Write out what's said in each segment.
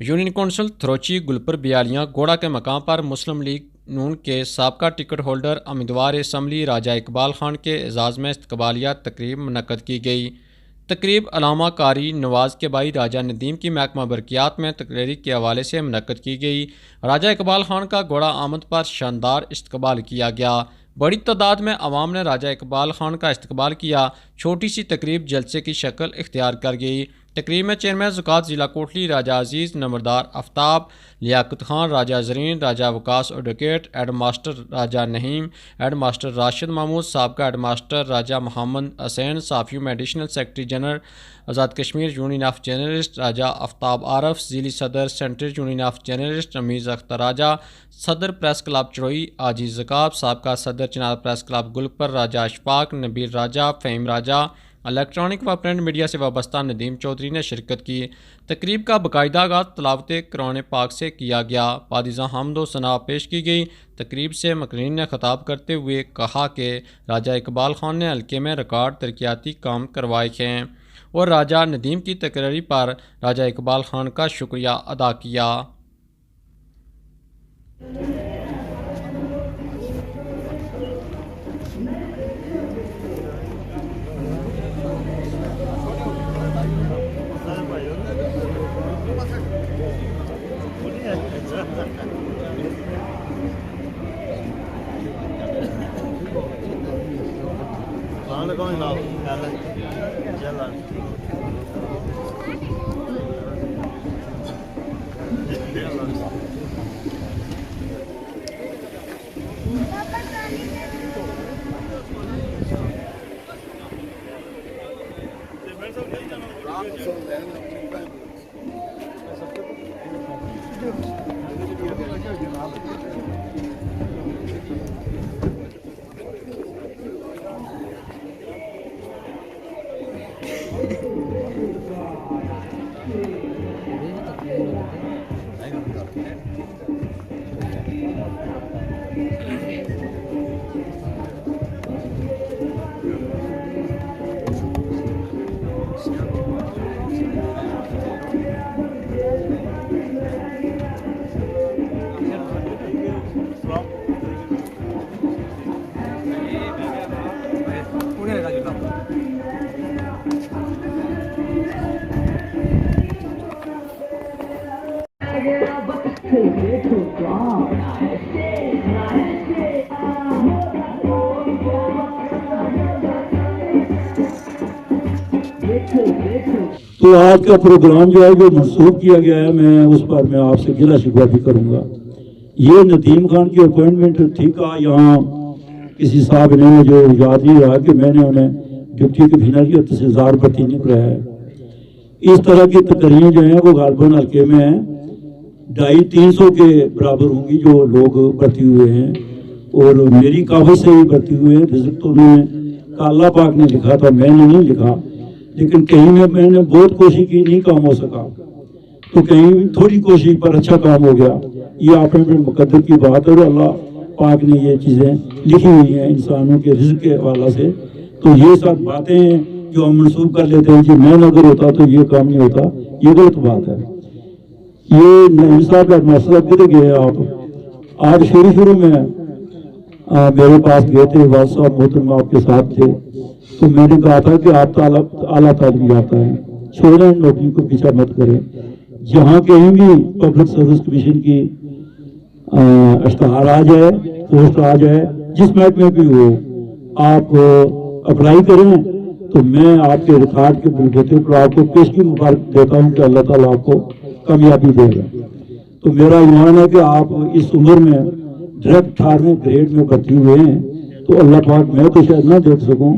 Union council تھروچی گلپر بیالیاں گوڑا کے مقام پر مسلم لیگ نون کے سابقہ ٹکٹ ہولڈر امیدوار اسمبلی راجہ اقبال خان کے اعزاز میں استقبالیہ تقریب منعقد کی گئی۔ تقریب علامہ قاری نواز کے بھائی راجہ ندیم کی محکمہ برقیات میں تقرری کے حوالے سے منعقد کی گئی۔ راجہ اقبال خان کا گوڑا آمد پر شاندار استقبال کیا گیا۔ بڑی تعداد میں عوام نے راجہ اقبال خان کا استقبال کیا۔ چھوٹی سی تقریب جلسے کی شکل اختیار کر گئی۔ تقریب میں چیئرمین زکوٰۃ ضلع کوٹلی راجہ عزیز نمبردار Aftab, Liaqat Khan, Raja Zareen, Raja Vikas advocate, head master Raja Naheem, head master Rashid Mahmood, سابقہ ہیڈ ماسٹر راجہ محمد حسین، صافیوں میں additional secretary general Azad Kashmir union of journalist Raja Aftab Arif, ذیلی صدر central union of journalist Rameez Akhtar Raja, صدر پریس کلب چڑوئی آجی زکاب، سابقہ صدر چنار پریس کلب گلپر راجہ اشفاق، نبیل راجہ، فہیم راجہ، الیکٹرانک و پرنٹ میڈیا سے وابستہ ندیم چودھری نے شرکت کی۔ تقریب کا باقاعدہ آغاز تلاوت قرآن پاک سے کیا گیا۔ پادیزہ حمد و ثنا پیش کی گئی۔ تقریب سے مقررین نے خطاب کرتے ہوئے کہا کہ راجہ اقبال خان نے حلقے میں ریکارڈ ترقیاتی کام کروائے ہیں اور راجہ ندیم کی تقرری پر راجہ اقبال خان کا شکریہ ادا کیا۔ تو آج کا پروگرام جو ہے جو منسوخ کیا گیا ہے، میں اس پر میں آپ سے گلہ شکوہ بھی کروں گا۔ یہ ندیم خان کی اپوائنٹمنٹ تھی کا یہاں کسی صاحب نے جو یاد نہیں رہا کہ میں نے انہیں ڈپٹی کنوینر کی انتظار بھرتی نہیں کرایا ہے۔ اس طرح کی تقریریں جو ہیں وہ غالباً حلقے میں 250-300 کے برابر ہوں گی جو لوگ بھرتی ہوئے ہیں، اور میری کافی سے ہی بھرتی ہوئے ہیں۔ رزق تو انہوں نے اللہ پاک نے لکھا تھا، میں نے نہیں لکھا، لیکن کہیں میں نے بہت کوشش کی، نہیں کام ہو سکا، تو کہیں تھوڑی کوشش پر اچھا کام ہو گیا۔ یہ اپنے مقدر کی بات ہے اور اللہ پاک نے یہ چیزیں لکھی ہوئی ہیں انسانوں کے رزق کے حوالے سے۔ تو یہ سب باتیں ہیں جو ہم منسوخ کر لیتے ہیں کہ میں نہ اگر ہوتا تو یہ کام نہیں ہوتا، یہ غلط بات ہے۔ یہ نعیم صاحب کا مسئلہ کدھر گئے آپ شروع میں میرے پاس گئے تھے، والد صاحب محترم آپ کے ساتھ تھے، تو میں نے کہا تھا کہ آپ اعلیٰ تعلیم یافتہ ہیں، چھوڑیں نوکری کو پیچھا مت کریں۔ جہاں کہیں بھی پبلک سروس کمیشن کی اشتہار آ جائے، پوسٹ آ جائے، جس محکمے بھی ہو، آپ اپلائی کریں، تو میں آپ کے ریکارڈ کے بلڈیٹر پر آپ کو پیشگی مبارک دیتا ہوں کہ اللہ تعالیٰ آپ کو کامیابی دے گا۔ تو میرا ایمان ہے کہ آپ اس عمر میں ڈائریکٹ 18ویں گریڈ میں بھرتی ہوئے ہیں، تو اللہ پاک میں تو شاید نہ دیکھ سکوں،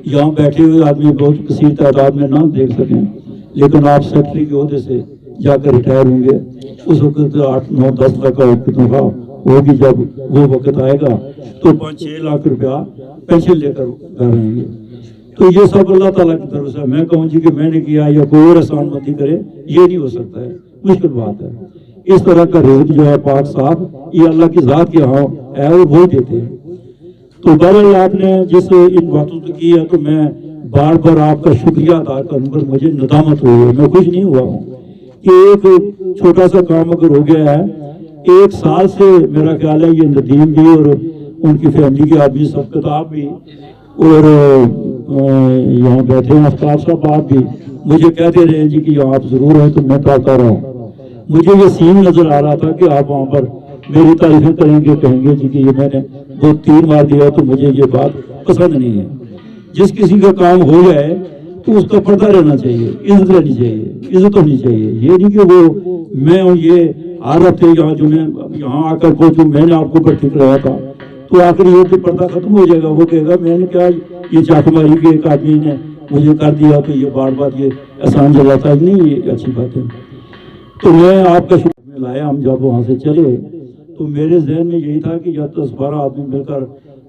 یہاں بیٹھے ہوئے آدمی بہت کثیر تعداد میں نہ دیکھ سکیں، لیکن آپ سیکرٹری کے عہدے سے جا کر ریٹائر ہوں گے، اس وقت 8-9-10 لاکھ کا ایک تنخواہ ہوگی، جب وہ وقت آئے گا تو 5-6 لاکھ روپیہ پینشن لے کر گھر رہیں گے۔ تو یہ سب اللہ تعالیٰ کی طرف سے، میں کہوں جی کہ میں نے کیا یا کوئی اور احسان مندی کرے، یہ نہیں ہو سکتا ہے، مشکل بات ہے۔ اس طرح کا رزق جو ہے پاک صاحب یہ اللہ کی ذات کے ہاں ہے، وہ وہی دیتے ہیں۔ تو بہرحال آپ نے جس ان باتوں سے کی ہے تو میں بار بار آپ کا شکریہ ادا کروں گا، مجھے ندامت ہوئی ہے، میں خوش نہیں ہوا ہوں کہ ایک چھوٹا سا کام اگر ہو گیا ہے، 1 سال سے میرا خیال ہے یہ ندیم بھی اور ان کی فیملی کے آدمی سب کتاب بھی اور یہاں بیٹھے ہیں آفتاب صاحب آپ بھی مجھے کہتے رہے جی کہ یہاں آپ ضرور ہیں، تو میں تو آتا رہا ہوں. مجھے یہ سین نظر آ رہا تھا کہ آپ وہاں پر میری تعریفیں کریں گے، کہیں گے جی کہ یہ میں نے 2-3 بار دیا تو مجھے یہ بات پسند نہیں ہے. جس کسی کا کام ہو جائے تو اس کا پردہ رہنا چاہیے، عزت رہنی چاہیے، عزت ہونی چاہیے. یہ نہیں کہ وہ میں اور یہ آ رہا تھے یہاں جو میں یہاں آ کر کو جو میں نے آپ کو بھرتی کرایا تھا تو آخر یہ تو پردہ ختم ہو جائے گا. وہ کہے گا میں نے کیا یہ چاک ماری کے ایک آدمی نے مجھے کر دیا تو یہ بار بار یہ احسان جلاتا ہے. نہیں، یہ اچھی بات ہے. تو میں آپ کا شکر میں لایا. ہم جب وہاں سے چلے تو میرے ذہن میں یہی تھا کہ یا 10-12 آدمی مل کر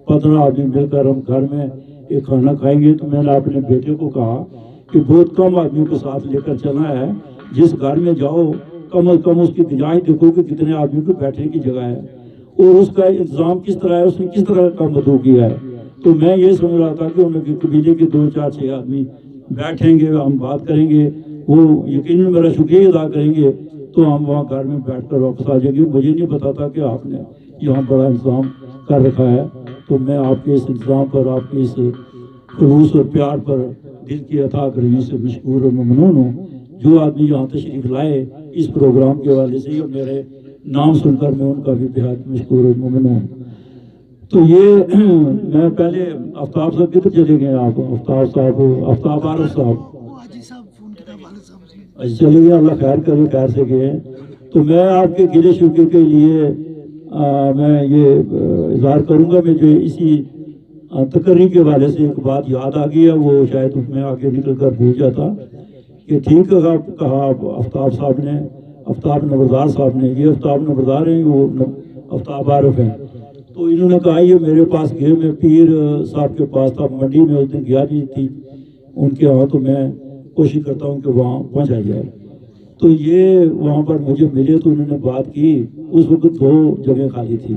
15 آدمی مل کر ہم گھر میں ایک کھانا کھائیں گے. تو میں نے اپنے بیٹے کو کہا کہ بہت کم آدمیوں کو ساتھ لے کر چلنا ہے. جس گھر میں جاؤ کم از کم اس کی بجائیں دیکھو کہ کتنے آدمی کو بیٹھنے کی جگہ ہے اور اس کا انتظام کس طرح ہے، اس نے کس طرح کا مدعو کیا ہے. تو میں یہ سمجھ رہا تھا کہ ان کے قبیلے کے 2-4-6 آدمی بیٹھیں گے، ہم بات کریں گے، وہ یقیناً میرا شکریہ ادا کریں گے تو ہم وہاں گھر میں بیٹھ کر واپس آ جائیں گے. مجھے نہیں پتا تھا کہ آپ نے یہاں بڑا انتظام کر رکھا ہے. تو میں آپ کے اس انتظام پر، آپ کے اس خلوص اور پیار پر دل کی عطا گرمی سے مشکور اور ممنون ہوں. جو آدمی یہاں تشریف لائے اس پروگرام کے حوالے سے اور میرے نام سن کر میں ان کا بھی بہت مشکور اور ممنون ہوں. تو یہ میں پہلے آفتاب صاحب کدھر چلے گئے آپ؟ آفتاب عارف صاحب چلے گئے، اللہ خیر کرے، خیر سے گئے. تو میں آپ کے گلے شکر کے لیے میں یہ اظہار کروں گا. میں جو اسی تقریر کے حوالے سے ایک بات یاد آ گئی ہے، وہ شاید اس میں آگے نکل کر بھول جاتا کہ ٹھیک کہا آفتاب صاحب نے، آفتاب نمبردار صاحب نے. یہ آفتاب نمبردار ہیں، وہ آفتاب عارف ہیں. تو انہوں نے کہا یہ میرے پاس گئے، میں پیر صاحب کے پاس تھا منڈی میں، اس دن گیا نہیں تھی ان کے وہاں، تو میں کوشش کرتا ہوں کہ وہاں پہنچا جائے. تو یہ وہاں پر مجھے ملے تو انہوں نے بات کی. اس وقت 2 جگہ خالی تھی.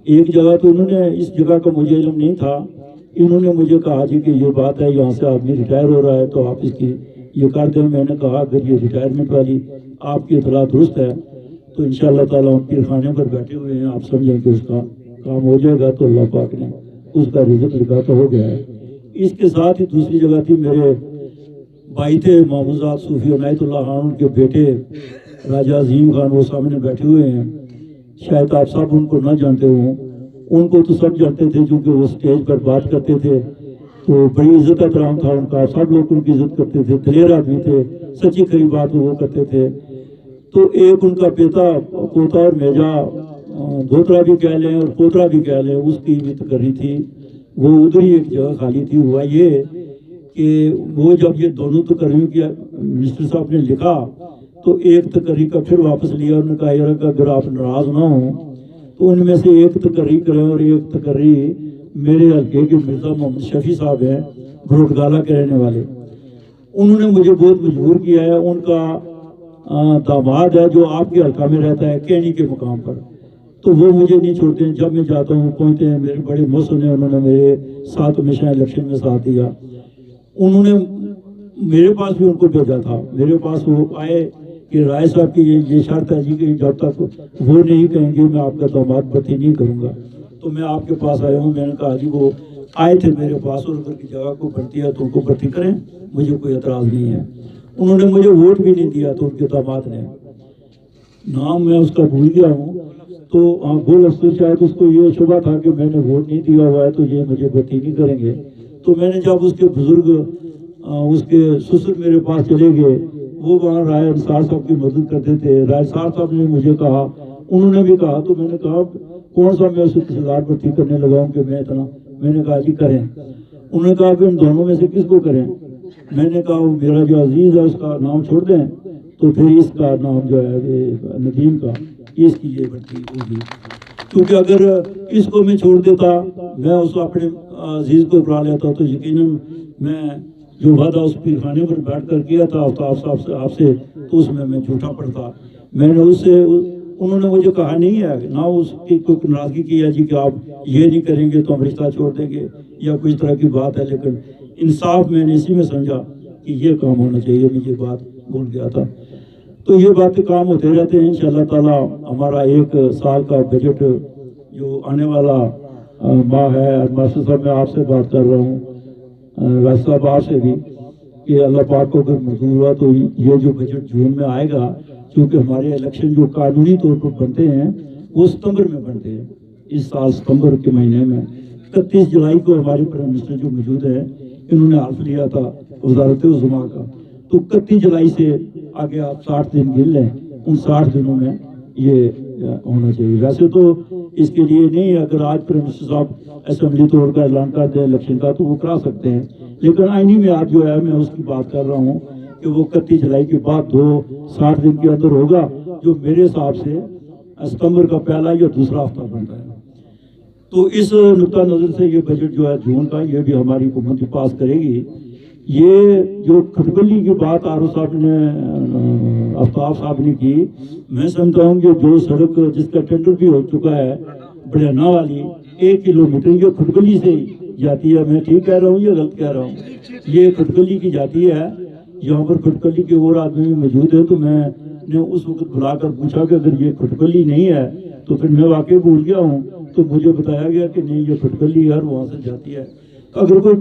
ایک جگہ تو انہوں نے، اس جگہ کا مجھے علم نہیں تھا، انہوں نے مجھے کہا جی کہ یہ بات ہے یہاں سے آدمی ریٹائر ہو رہا ہے تو آپ اس کی یہ کر دیں. میں نے کہا اگر یہ ریٹائرمنٹ والی آپ کی اطلاع درست ہے تو انشاءاللہ تعالیٰ ہم پیر خانے پر بیٹھے ہوئے ہیں، آپ سمجھیں کہ اس کا کام ہو جائے گا. تو اللہ پاک نے اس کا رزق لکھا تو ہو گیا ہے. اس کے ساتھ ہی دوسری جگہ تھی، میرے بھائی تھے محمود صوفی عنایت اللہ خان، ان کے بیٹے راجہ عظیم خان، وہ سامنے بیٹھے ہوئے ہیں. شاید آپ سب ان کو نہ جانتے ہوں، ان کو تو سب جانتے تھے چونکہ وہ سٹیج پر بات کرتے تھے تو بڑی عزت احترام تھا ان کا. سب لوگ ان کی عزت کرتے تھے، دلیر آدمی تھے، سچی کھری بات وہ کرتے تھے. تو ایک ان کا پوتا اور میجا، دھوترا بھی کہہ لیں اور پوترا بھی کہہ لیں، اس کی بھی تقرری تھی. وہ ادھر ہی ایک جگہ خالی تھی. ہوا یہ کہ وہ جب یہ دونوں تقریروں کی منسٹر صاحب نے لکھا تو ایک تقریر کا پھر واپس لیا. انہوں نے کہا یار اگر آپ ناراض نہ ہوں تو ان میں سے ایک تقریر کریں، اور ایک تقریر میرے حلقے کے مرزا محمد شفیع صاحب ہیں، بروٹگالہ کے رہنے والے. انہوں نے مجھے بہت مجبور کیا ہے. ان کا داماد ہے جو آپ کے حلقہ میں رہتا ہے کینی کے مقام پر، تو وہ مجھے نہیں چھوڑتے ہیں. جب میں جاتا ہوں پہنچتے ہیں، میرے بڑے محسن ہیں، انہوں نے میرے ساتھ ہمیشہ الیکشن میں ساتھ دیا. انہوں نے میرے پاس بھی ان کو بھیجا تھا. میرے پاس وہ آئے کہ رائے صاحب کی یہ شرط ہے جی کہ جب تک وہ نہیں کہیں گے میں آپ کا داماد بھرتی نہیں کروں گا. تو میں آپ کے پاس آیا ہوں. میں نے کہا جی وہ آئے تھے میرے پاس اور اگر کی جگہ کو بھرتی ہے تو ان کو بھرتی کریں، مجھے کوئی اعتراض نہیں ہے. انہوں نے مجھے ووٹ بھی نہیں دیا تو ان کے داماد نے، نام میں اس کا بھول گیا ہوں. تو گول افسر شاید اس کو یہ شبہ تھا کہ میں نے ووٹ نہیں دیا ہوا ہے تو یہ مجھے بھرتی نہیں کریں گے. تو میں نے جب اس کے بزرگ اس کے سسر میرے پاس چلے گئے، وہ وہاں رائے انصار صاحب کی مدد کرتے تھے. رائے انصار صاحب نے مجھے کہا، انہوں نے بھی کہا، تو میں نے کہا کون سا میں اسے تحصیلدار بھرتی کرنے لگا ہوں کہ میں اتنا. میں نے کہا جی کریں. انہوں نے کہا پھر ان دونوں میں سے کس کو کریں؟ میں نے کہا وہ میرا جو عزیز ہے اس کا نام چھوڑ دیں تو پھر اس کا نام جو ہے ندیم کا، اس کی یہ بھرتی ہوگی. کیونکہ اگر اس کو میں چھوڑ دیتا، میں اس اپنے عزیز کو بلا لیتا تو یقیناً میں جو وعدہ اس پیر خانے پر بیٹھ کر کیا تھا آفتاب صاحب سے آپ سے، تو اس میں جھوٹا پڑتا. میں نے اس سے، انہوں نے مجھے کہا نہیں ہے، نہ اس کی کوئی ناراضگی کی ہے جی کہ آپ یہ نہیں کریں گے تو ہم رشتہ چھوڑ دیں گے یا کوئی طرح کی بات ہے. لیکن انصاف میں نے اسی میں سمجھا کہ یہ کام ہونا چاہیے. میں یہ بات بھول گیا تھا. تو یہ باتیں کام ہوتے رہتے ہیں انشاءاللہ تعالی. ہمارا 1 سال کا بجٹ جو آنے والا ماہ ہے، ماسٹر صاحب میں آپ سے بات کر رہا ہوں، راج صاحب آپ سے بھی، کہ اللہ پاک کو اگر منظور ہوا تو یہ جو بجٹ جون میں آئے گا، کیونکہ ہمارے الیکشن جو قانونی طور پر بنتے ہیں وہ ستمبر میں بنتے ہیں. اس سال ستمبر کے مہینے میں 31 جولائی کو ہمارے پرائم منسٹر جو موجود ہے انہوں نے حلف لیا تھا وزارت عظمیٰ کا. تو 31 جولائی سے آگے آپ 60 دن گن لیں، ان 60 دنوں میں یہ ہونا چاہیے. ویسے تو اس کے لیے نہیں، اگر آج پرائم منسٹر صاحب اسمبلی توڑ کا اعلان کر دیں الیکشن کا تو وہ کرا سکتے ہیں، لیکن آئینی میں آپ جو ہے میں اس کی بات کر رہا ہوں کہ وہ 31 جولائی کے بعد 60 دن کے اندر ہوگا، جو میرے حساب سے ستمبر کا پہلا یا دوسرا ہفتہ بنتا ہے. تو اس نقطہ نظر سے یہ بجٹ جو ہے جون کا، یہ بھی ہماری حکومت پاس کرے گی. یہ جو کھٹبلی کی بات آرو صاحب نے، آفتاب صاحب نے کی، میں سمجھتا ہوں کہ جو سڑک جس کا ٹینڈر بھی ہو چکا ہے بڑھانا والی 1 کلومیٹر، یہ کھٹبلی سے جاتی ہے. میں ٹھیک کہہ رہا ہوں یا غلط کہہ رہا ہوں؟ یہ کھٹبلی کی جاتی ہے. یہاں پر کھٹبلی کے اور آدمی بھی موجود ہے، تو میں نے اس وقت بلا کر پوچھا کہ اگر یہ کھٹبلی نہیں ہے تو پھر میں واقعی بھول گیا ہوں، تو مجھے بتایا گیا کہ نہیں یہ کھٹبلی ہے، وہاں سے جاتی ہے. اگر کوئی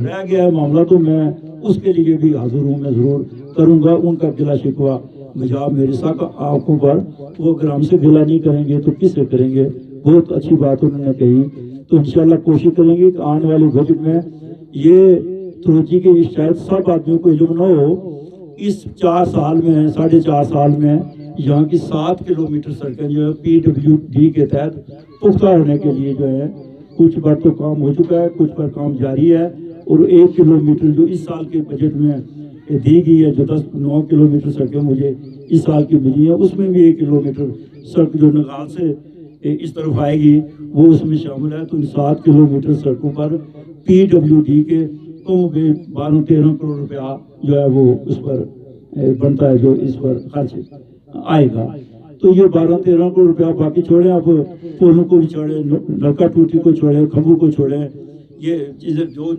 رہ گیا ہے معاملہ تو میں اس کے لیے بھی حاضر ہوں، میں ضرور کروں گا. ان کا گلا شکوہ مجاب میرے ساتھ آنکھوں پر، وہ اگر ہم سے گلا نہیں کریں گے تو کس سے کریں گے؟ بہت اچھی بات انہوں نے کہی. تو انشاءاللہ کوشش کریں گے کہ آنے والے بجٹ میں یہ ترقی کے شاید سب آدمیوں کو علم نہ ہو، اس 4 سال میں 4.5 سال میں یہاں کی 7 کلومیٹر سڑکیں جو ہے PWD کے تحت پختہ ہونے کے لیے جو ہے کچھ پر تو کام ہو چکا ہے، کچھ پر کام جاری ہے. اور 1 کلومیٹر جو اس سال کے بجٹ میں دی گئی ہے، جو 9 کلومیٹر سڑکیں مجھے اس سال کی ملی ہیں، اس میں بھی 1 کلومیٹر سڑک جو نگال سے اس طرف آئے گی وہ اس میں شامل ہے. تو ان 7 کلومیٹر سڑکوں پر PWD کے 12-13 کروڑ روپیہ جو ہے وہ اس پر بنتا ہے، جو اس پر خرچ آئے گا. تو یہ 12-13 کروڑ روپیہ باقی چھوڑیں، آپ پولوں کو بھی چھوڑیں، نلکا ٹوٹی کو چھوڑیں، کھمبوں کو چھوڑیں. یہ چیزیں جو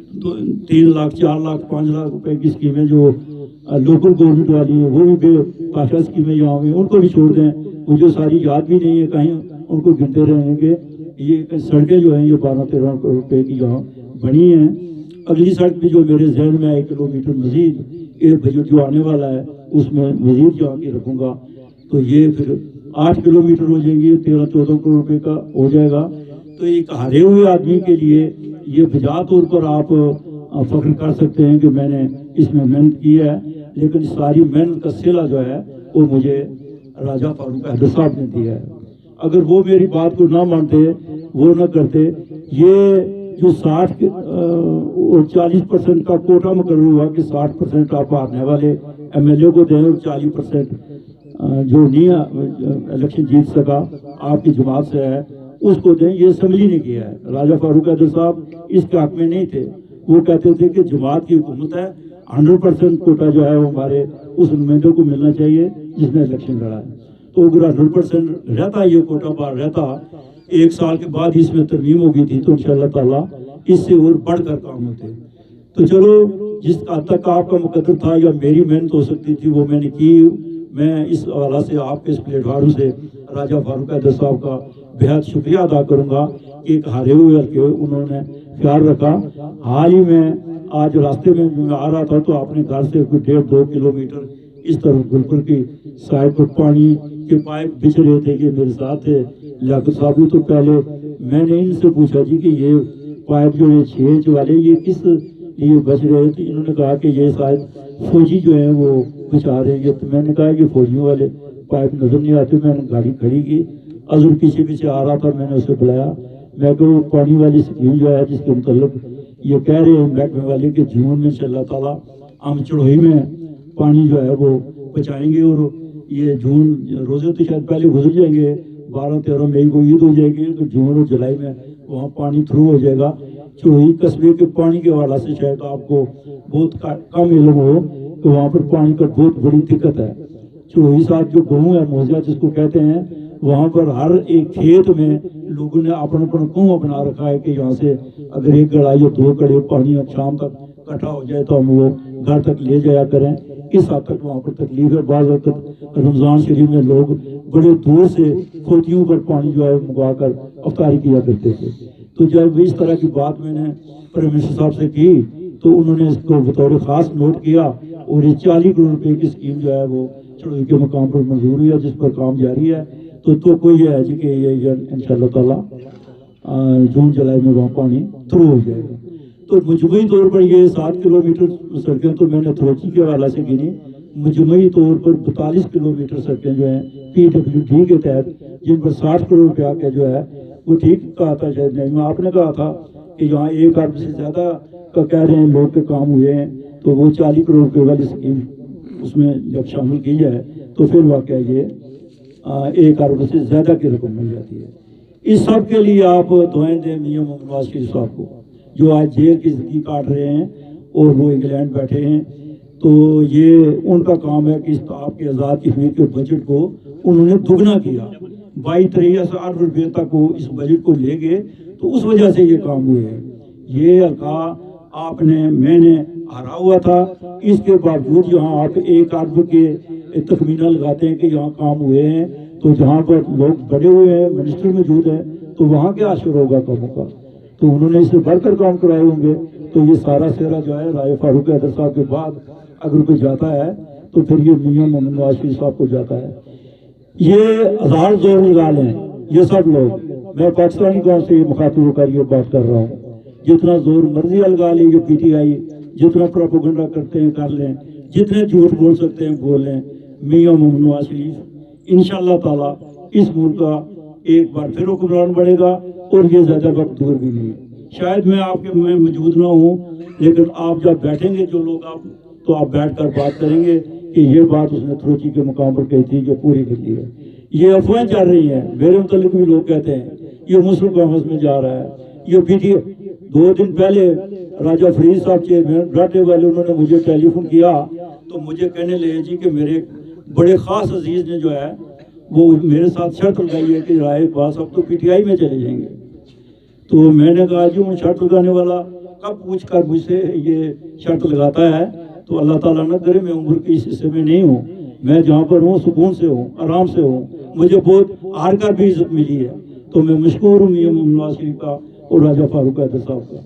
3 لاکھ 4 لاکھ 5 لاکھ روپے کی اسکیمیں جو لوکل گورنمنٹ والی ہیں وہ بھی بے پاشا اسکیمیں یہاں ہوئی، ان کو بھی چھوڑ دیں. مجھے ساری یاد بھی نہیں ہے، کہیں ان کو گنتے رہیں گے. یہ سڑکیں جو ہیں یہ 12-13 کروڑ روپے کی یہاں بنی ہیں. اگلی سڑک بھی جو میرے ذہن میں 1 کلومیٹر مزید یہ بجٹ جو آنے والا ہے اس میں مزید جہاں کی رکھوں گا، تو یہ پھر 8 کلومیٹر ہو جائیں گے، 13-14 کروڑ روپے کا ہو جائے گا. تو ایک ہارے ہوئے آدمی کے لیے یہ بجا طور پر آپ فخر کر سکتے ہیں کہ میں نے اس میں محنت کی ہے، لیکن ساری محنت کا صلہ جو ہے وہ مجھے راجہ فاروق حیدر صاحب نے دیا ہے. اگر وہ میری بات کو نہ مانتے، وہ نہ کرتے، یہ جو 60 اور 40% کا کوٹا مقرر ہوا کہ 60% آپ ہارنے والے MLA کو دیں اور 40% جو نہیں الیکشن جیت سکا آپ کی جماعت سے ہے اس کو دیں، یہ اسمبلی نے کیا ہے. راجہ فاروق حیدر صاحب اس کے حق میں نہیں تھے، وہ کہتے تھے کہ جماعت کی حکومت ہے، 100% کوٹا جو ہے وہ ہمارے اس نمائندے کو ملنا چاہیے جس نے الیکشن لڑا ہے. تو اگر 100% رہتا یہ کوٹا بار رہتا، 1 سال کے بعد اس میں ترمیم ہو گئی تھی تو انشاءاللہ تعالیٰ اس سے اور بڑھ کر کام ہوتے. تو چلو جس حد تک آپ کا مقدر تھا یا میری محنت ہو سکتی تھی وہ میں نے کی. میں اس حوالہ سے آپ کے اس پلیٹ فارم سے راجہ فاروق حیدر صاحب کا بہت شکریہ ادا کروں گا کہ ایک ہارے ہوئے حلقے انہوں نے خیال رکھا. حال ہی میں آج راستے میں آ رہا تھا تو اپنے گھر سے کوئی 1.5-2 کلومیٹر اس طرف گلپر کی سائڈ پر پانی کے پائپ بچھ رہے تھے کہ میرے ساتھ تھے لیاقت صاحب بھی. تو پہلے میں نے ان سے پوچھا جی کہ یہ پائپ جو یہ 6 والے یہ کس لیے بچ رہے تھے؟ انہوں نے کہا کہ یہ شاید فوجی جو ہیں وہ بچا رہے ہیں. تو میں نے کہا کہ فوجیوں والے پائپ نظر نہیں آتے. میں نے گاڑی کھڑی کی، عذر پیچھے آ رہا تھا، میں نے اسے بلایا. میں کہ وہ پانی والی اسکیم جو ہے جس کے متعلق یہ کہہ رہے ہیں محکمے والے کہ جون میں انشاءاللہ تعالیٰ ہم چڑھوئی میں پانی جو ہے وہ بچائیں گے، اور یہ جون روزے تو شاید پہلے گزر جائیں گے، 12-13 مئی کو عید ہو جائے گی، تو جون اور جولائی میں وہاں پانی تھرو ہو جائے گا. چڑھوئی قصبے کے پانی کے حوالے سے شاید آپ کو بہت کم علم ہو کہ وہاں پر پانی کا بہت بڑی دقت ہے. چڑھوئی ساتھ جو گاؤں ہے موزیا جس کو کہتے ہیں، وہاں پر ہر ایک کھیت میں لوگوں نے اپنا کنواں بنا رکھا ہے کہ یہاں سے اگر 1 گڑھا یا 2 گڑھے پانی شام تک اکٹھا ہو جائے تو ہم وہ گھر تک لے جایا کریں. اس حد تک وہاں پر تکلیف ہے. بعض وقت رمضان شریف میں لوگ بڑے دور سے کھوتیوں پر پانی جو ہے منگوا کر افطاری کیا کرتے تھے. تو جب اس طرح کی بات میں نے پرائم منسٹر صاحب سے کی تو انہوں نے اس کو بطور خاص نوٹ کیا اور یہ 40 کروڑ روپے کی اسکیم جو ہے وہ چڑوئی کے مقام پر منظور ہوئی ہے جس پر کام جاری ہے. تو کوئی ہے جی کہ یہ انشاءاللہ تعالیٰ جون جولائی میں وہاں پانی تھرو ہو جائے گا. تو مجموعی طور پر یہ 7 کلومیٹر سڑکیں تو میں نے تھروچی کے حوالے سے گنی. مجموعی طور پر 42 کلومیٹر سڑکیں جو ہیں PWD کے تحت جن پر 60 کروڑ روپیہ کا جو ہے وہ ٹھیک کہا تھا شاید نہیں آپ نے کہا تھا کہ یہاں 1 ارب سے زیادہ کا کہہ رہے ہیں لوگ کے کام ہوئے ہیں. تو وہ 40 کروڑ روپے والی اسکیم اس میں جب شامل کی جائے تو پھر واقعہ یہ 1 ارب سے زیادہ کی رقم مل جاتی ہے. اس سب کے لیے آپ دعائیں دیں میاں محمد نواز شریف صاحب کو جو آج جیل کی زندگی کاٹ رہے ہیں اور وہ انگلینڈ بیٹھے ہیں. تو یہ ان کا کام ہے کہ آپ کے آزاد کشمیر کے بجٹ کو انہوں نے دگنا کیا. 22-23 روپے تک وہ اس بجٹ کو لے گئے. تو اس وجہ سے یہ کام ہوئے ہیں. یہ حلقہ آپ نے میں نے ہرا ہوا تھا. اس کے باوجود یہاں آپ 1 ارب کے تخمینہ لگاتے ہیں کہ یہاں کام ہوئے ہیں. تو جہاں پر لوگ بڑے ہوئے ہیں منسٹر موجود ہیں تو وہاں کیا اثر ہوگا کاموں کا. تو انہوں نے اس سے بڑھ کر کام کرائے ہوں گے. تو یہ سارا سیرا جو ہے رائے فاروق حیدر صاحب کے بعد اگر کوئی جاتا ہے تو پھر یہ میاں محمد نواز شریف صاحب کو جاتا ہے. یہ ہزار زور لگا لیں یہ سب لوگ. میں پاکستانی قوم سے یہ مخاطب ہو کر یہ بات کر رہا ہوں. جتنا زور مرضی لگا لیں یہ PTI جتنا پروپیگنڈا کرتے ہیں کر لیں. جتنے جھوٹ بول سکتے ہیں بول لیں. میاں محمد نواز شریف انشاءاللہ تعالیٰ اس ملک کا ایک بار پھر حکمران بڑھے گا اور یہ زیادہ وقت دور بھی نہیں. شاید میں آپ کے میں موجود نہ ہوں لیکن آپ جب بیٹھیں گے جو لوگ آپ تو آپ بیٹھ کر بات کریں گے کہ یہ بات اس نے تھروچی کے مقام پر کہی تھی جو پوری کی ہے. یہ افواہیں چل رہی ہیں. میرے متعلق بھی لوگ کہتے ہیں یہ مسلم کانفرنس میں جا رہا ہے. یہ PTI 2 دن پہلے راجہ فرید صاحب چیئرمین بیٹھنے والے انہوں نے مجھے ٹیلی فون کیا تو مجھے کہنے لگے جی کہ میرے بڑے خاص عزیز نے جو ہے وہ میرے ساتھ شرط لگائی ہے کہ رائے باس اب تو PTI میں چلے جائیں گے. تو میں نے کہا جی ان شرط لگانے والا کب پوچھ کر مجھ سے یہ شرط لگاتا ہے. تو اللہ تعالیٰ نہ کرے میں عمر کے اس حصے میں نہیں ہوں. میں جہاں پر ہوں سکون سے ہوں آرام سے ہوں. مجھے بہت ہار کر بھی عزت ملی ہے. تو میں مشکور ہوں میاں محمد نواز شریف کا اور راجہ فاروق حیدر صاحب کا.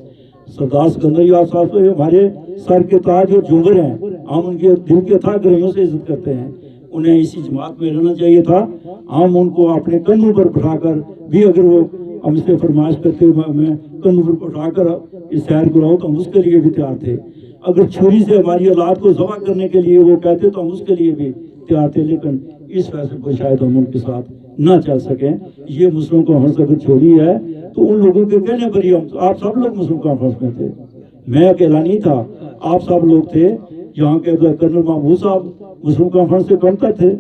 سردار سکندر یار صاحب تو ہمارے سر کے تاج اور جونگر ہیں. ہم ان کے دل کے تھا گرمیوں سے عزت کرتے ہیں. انہیں اسی جماعت میں رہنا چاہیے تھا. ہم ان کو اپنے کندھوں پر بٹھا کر بھی اگر وہ ہم سے فرمائش کرتے ہوئے ہمیں کندھوں پر بٹھا کر اس سیر کو لاؤ تو ہم اس کے لیے بھی تیار تھے. اگر چھری سے ہماری اولاد کو ذبح کرنے کے لیے وہ کہتے تو ہم اس کے لیے بھی تیار تھے. لیکن اس فیصلے کو شاید ہم ان کے ساتھ نہ چل سکیں. یہ مسلم کانفرنس اگر چھوڑی ہے تو ان لوگوں کے کہنے پر ہی آپ سب لوگ مسلم کانفرنس میں تھے. میں اکیلا نہیں تھا. آپ سب لوگ تھے. یہاں کے کرنل محمود صاحب مسلم کانفرنس سے کم تر تھے.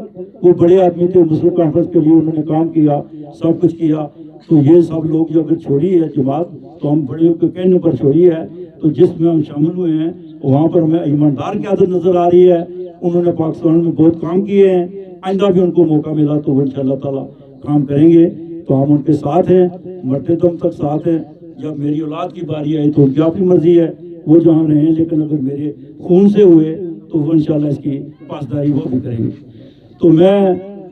وہ بڑے آدمی تھے. مسلم کانفرنس کے لیے انہوں نے کام کیا سب کچھ کیا. تو یہ سب لوگ جو اگر چھوڑی ہے جماعت تو ہم بڑے کے کہنے پر چھوڑی ہے. تو جس میں ہم شامل ہوئے ہیں وہاں پر ہمیں ایماندار کی عادت نظر آ رہی ہے. انہوں نے پاکستان میں بہت کام کیے ہیں. آئندہ بھی ان کو موقع ملا تو وہ انشاءاللہ تعالیٰ کام کریں گے. تو ہم ان کے ساتھ ہیں مرتے دم تک ساتھ ہیں. جب میری اولاد کی باری آئی تو ان کی اپنی مرضی ہے وہ جہاں رہیں. لیکن اگر میرے خون سے ہوئے تو وہ انشاءاللہ اس کی پاسداری وہ بھی کریں گے. تو میں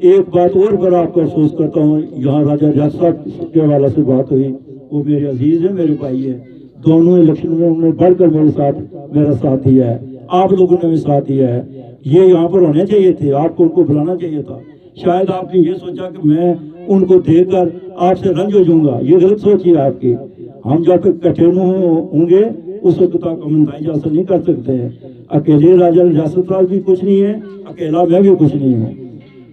ایک بات اور پر آپ کو افسوس کرتا ہوں. یہاں راجہ ریاض صاحب کے حوالے سے بات ہوئی. وہ میرے عزیز ہیں میرے بھائی ہیں. دونوں الیکشن میں انہوں نے بڑھ کر میرا ساتھ دیا ہے. آپ لوگوں نے بھی ساتھ دیا ہے. یہ یہاں پر ہونے چاہیے تھے. آپ کو ان کو بلانا چاہیے تھا. شاید آپ نے یہ سوچا کہ میں ان کو دیکھ کر آپ سے رنج ہو جاؤں گا. یہ غلط سوچ ہے آپ کی. ہم جب اکٹھے ہوں گے اس وقت تک ہم انتہائی حاصل نہیں کر سکتے ہیں. اکیلے راجہ ریاست راج بھی کچھ نہیں ہے. اکیلا میں بھی کچھ نہیں ہوں.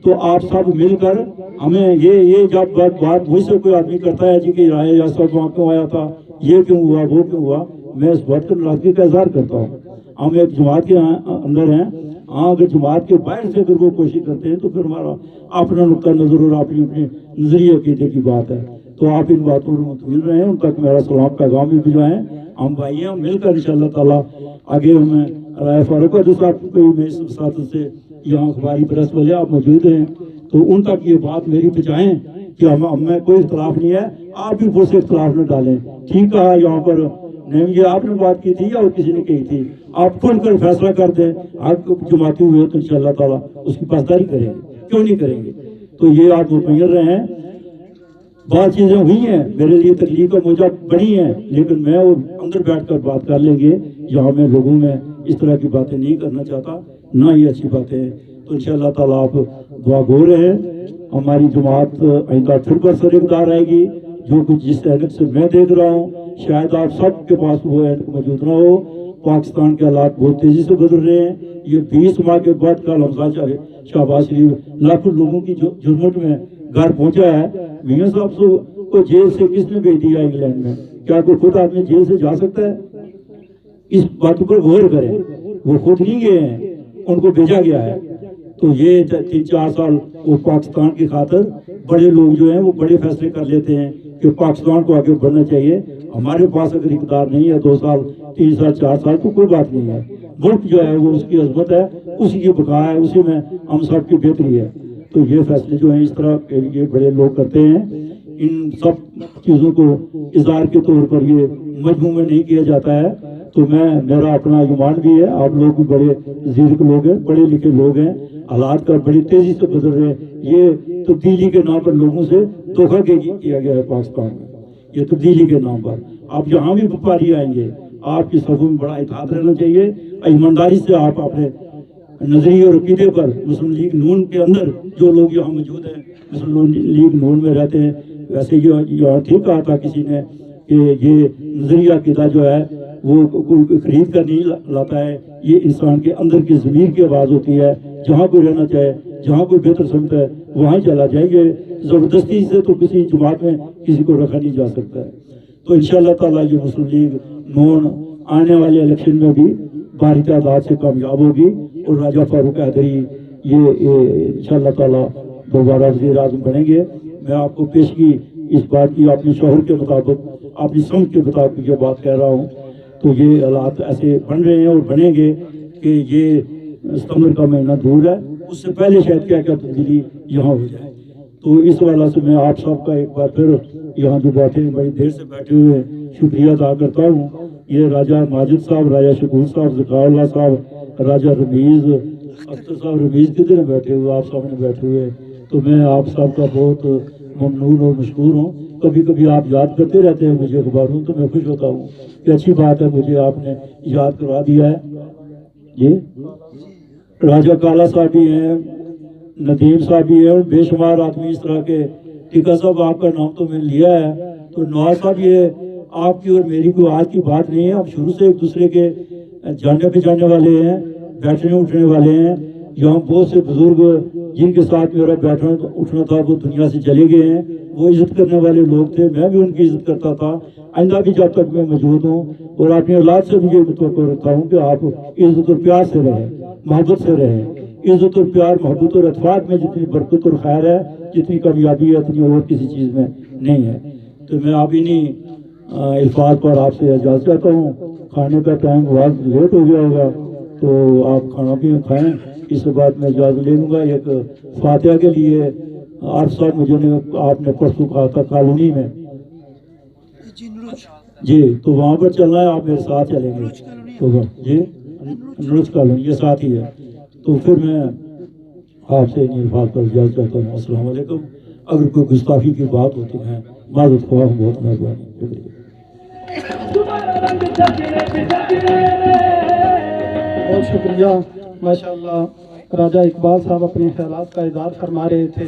تو آپ سب مل کر ہمیں یہ جب بات مجھ سے کوئی آدمی کرتا ہے جی کہ رائے ریاست وہاں کیوں آیا تھا یہ کیوں ہوا وہ کیوں ہوا میں اس بات کو ناراضگی کا اظہار کرتا ہوں. ہم ایک جماعت کے اندر ہیں. ہاں اگر جماعت کے باہر سے اگر وہ کوشش کرتے ہیں تو پھر ہمارا اپنا نقطہ نظر اور اپنی نظریہ عقیدے کی بات ہے. تو آپ ان باتوں میں مطمئن رہیں. ان تک میرا سلام پیغام بھی بھجوائیں. ہم بھائی ہیں مل کر انشاءاللہ تعالیٰ آگے ہمیں رائے فاروق حیدر صاحب کو میں اس ساتھ سے یہاں اخباری پریس والے آپ موجود ہیں تو ان تک یہ بات میری پہنچائیں کہ ہمیں کوئی اختلاف نہیں ہے. آپ بھی پھر سے اختلاف نہ ڈالیں. ٹھیک ہے یہاں پر نہیں یہ آپ نے بات کی تھی یا اور کسی نے کہی تھی؟ آپ کھل کر فیصلہ کر دیں. آپ جماعتی ہوئے تو انشاءاللہ تعالیٰ اس کی پاسداری کریں گے, کیوں نہیں کریں گے؟ تو یہ آپ مطمئن رہیں. بات چیزیں ہوئی ہیں میرے لیے تکلیف کا موجہ بنی ہیں, لیکن میں وہ اندر بیٹھ کر بات کر لیں گے. یہاں میں لوگوں میں اس طرح کی باتیں نہیں کرنا چاہتا, نہ یہ اچھی باتیں ہیں. تو انشاءاللہ تعالیٰ آپ دعا گو رہے. ہماری جماعت آئندہ پھر برسر اقتدار آئے گی. جو کچھ جس اینک سے میں دیکھ رہا ہوں شاید آپ سب کے پاس وہ اینک موجود نہ ہو. پاکستان کے حالات بہت تیزی سے بدل رہے ہیں. یہ 20 ماہ کے بعد کل حمزہ شہباز شریف لاکھوں لوگوں کی جرمٹ میں گھر پہنچا ہے. میاں صاحب کو جیل سے کس نے بھیج دیا انگلینڈ میں؟ کیا کوئی خود آدمی جیل سے جا سکتا ہے؟ اس بات پر غور کریں. وہ خود نہیں گئے ہیں, ان کو بھیجا گیا ہے. تو یہ 3-4 سال وہ پاکستان کی خاطر بڑے لوگ جو ہیں وہ بڑے فیصلے کر لیتے ہیں کہ پاکستان کو آگے بڑھنا چاہیے. ہمارے پاس اگر اقتدار نہیں ہے 2 سال 3 سال 4 سال تو کوئی بات نہیں ہے. ملک جو ہے وہ اس کی عظمت ہے, اسی کی بقا ہے, اسی میں ہم سب کی بہتری ہے. تو یہ فیصلے جو ہیں اس طرح کے یہ بڑے لوگ کرتے ہیں. ان سب چیزوں کو اظہار کے طور پر یہ مجموع میں نہیں کیا جاتا ہے. تو میرا اپنا ایمان بھی ہے, آپ لوگ بھی بڑے زیرک لوگ ہیں, پڑھے لکھے لوگ ہیں. حالات کا بڑی تیزی سے بدل رہے ہیں. یہ تبدیلی کے نام پر لوگوں سے دھوکہ کیا گیا ہے پاکستان میں. یہ تبدیلی کے نام پر آپ جہاں بھی وپاری آئیں گے آپ کی صفوں میں بڑا اتحاد رہنا چاہیے. ایمانداری سے آپ اپنے نظریے اور عقیدے پر مسلم لیگ نون کے اندر جو لوگ یہاں موجود ہیں مسلم لیگ نون میں رہتے ہیں, ویسے یہاں ٹھیک کہا تھا کسی نے کہ یہ نظریہ عقیدہ جو ہے وہ کوئی خرید کر نہیں لاتا ہے. یہ انسان کے اندر کی ضمیر کی آواز ہوتی ہے. جہاں کوئی رہنا چاہے, جہاں کوئی بہتر سمجھتا ہے وہاں چلا جائے گے. زبردستی سے تو کسی جماعت میں کسی کو رکھا نہیں جا سکتا ہے. تو انشاءاللہ تعالیٰ یہ مسلم لیگ نون آنے والے الیکشن میں بھی بھاری تعداد سے کامیاب ہوگی. اور راجہ فاروق حیدری یہ انشاءاللہ تعالیٰ دوبارہ وزیر اعظم بنیں گے. میں آپ کو پیش کی اس بات کی اپنے شوہر کے مطابق اپنی سمجھ کے مطابق یہ بات کہہ رہا ہوں. تو یہ حالات ایسے بن رہے ہیں اور بنیں گے کہ یہ ستمبر کا مہینہ دور ہے, اس سے پہلے شاید کیا تبدیلی یہاں ہو جائے. تو اس حوالے سے میں آپ سب کا ایک بار پھر یہاں جو بیٹھے ہیں بڑی دیر سے بیٹھے ہوئے ہیں شکریہ ادا کرتا ہوں. یہ راجہ ماجد صاحب, راجہ شکور صاحب, ذکا اللہ صاحب, راجہ رمیز, اختر صاحب رمیز کدھر بیٹھے ہوئے, آپ سامنے بیٹھے ہوئے. تو میں آپ سب کا بہت ممنون اور مشکور ہوں. کبھی کبھی آپ یاد کرتے رہتے ہیں مجھے اخباروں, تو میں خوش ہوتا ہوں کہ اچھی بات ہے مجھے آپ نے یاد کروا دیا ہے. یہ راجہ کالا صاحب بھی ہیں, ندیم صاحب بھی ہیں, اور بے شمار آدمی اس طرح کے. ٹھیکا صاحب آپ کا نام تو میں نے لیا ہے. تو نواز صاحب یہ آپ کی اور میری کوئی آج کی بات نہیں ہے, ہم شروع سے ایک دوسرے کے جانے پہچانے والے ہیں, بیٹھنے اٹھنے والے ہیں. یہاں بہت سے بزرگ جن کے ساتھ میرا بیٹھنا اٹھنا تھا وہ دنیا سے چلے گئے ہیں. وہ عزت کرنے والے لوگ تھے, میں بھی ان کی عزت کرتا تھا. آئندہ بھی جب تک میں موجود ہوں اور اپنی اولاد سے بھی یہ متوقع رکھتا ہوں کہ آپ عزت اور پیار سے رہیں, محبت سے رہیں. عزت اور پیار, محبت اور اتفاق میں جتنی برکت اور خیر ہے, جتنی کامیابی ہے, اتنی اور کسی چیز میں نہیں ہے. تو میں آپ انہیں الفاظ پر آپ سے اجازت چاہتا ہوں. کھانے کا ٹائم بہت لیٹ ہو گیا ہوگا تو آپ کھانا بھی کھائیں. اس کے بعد میں اجازت لے لوں گا. ایک فاتحہ کے لیے عارف صاحب مجھے آپ نے پرسوں کہا تھا کالونی میں, جی تو وہاں پر چلنا ہے, آپ میرے ساتھ چلیں گے. تو جی نروج کالونی یہ ساتھ ہی ہے. تو پھر میں آپ سے ان الفاظ پر اجازت چاہتا ہوں. السلام علیکم. اگر کوئی گستاخی کی بات ہوتی ہے معذرت خواہ ہوں, بہت مہربانی. بہت شکریہ. ماشاءاللہ راجہ اقبال صاحب اپنے خیالات کا اظہار فرما رہے تھے.